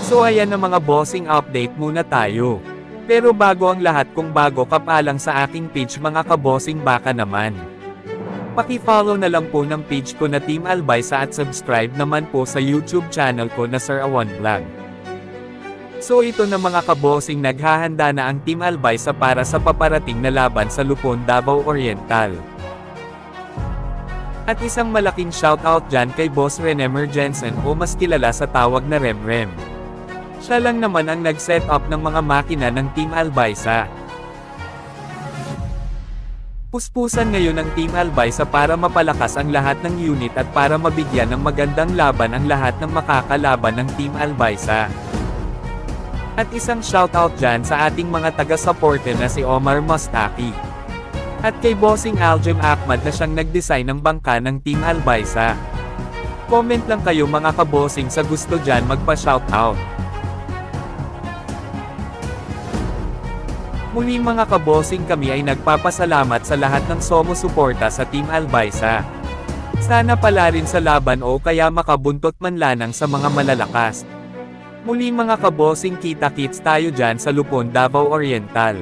So ayan na mga bossing, update muna tayo. Pero bago ang lahat, kung bago ka pa lang sa aking page mga kabossing, baka naman paki-follow na lang po ng page ko na Team Albaysa at subscribe naman po sa YouTube channel ko na Sir Awan Vlog. So ito na mga kabossing, naghahanda na ang Team Albaysa para sa paparating na laban sa Lupon, Davao Oriental. At isang malaking shoutout dyan kay Boss Renemer Jensen, o mas kilala sa tawag na Remrem. Siya lang naman ang nag-set up ng mga makina ng Team Albaysa. Puspusan ngayon ng Team Albaysa para mapalakas ang lahat ng unit at para mabigyan ng magandang laban ang lahat ng makakalaban ng Team Albaysa. At isang shoutout dyan sa ating mga taga-supporter na si Omar Mustaki. At kay Bossing Aljem Ahmad na siyang nag-design ng bangka ng Team Albaysa. Comment lang kayo mga kabossing sa gusto dyan magpa-shoutout. Muli mga kabossing, kami ay nagpapasalamat sa lahat ng sumusuporta sa Team Albaysa. Sana pala rin sa laban o kaya makabuntot man lanang sa mga malalakas. Muli mga kabossing, kita-kits tayo dyan sa Lupon, Davao Oriental.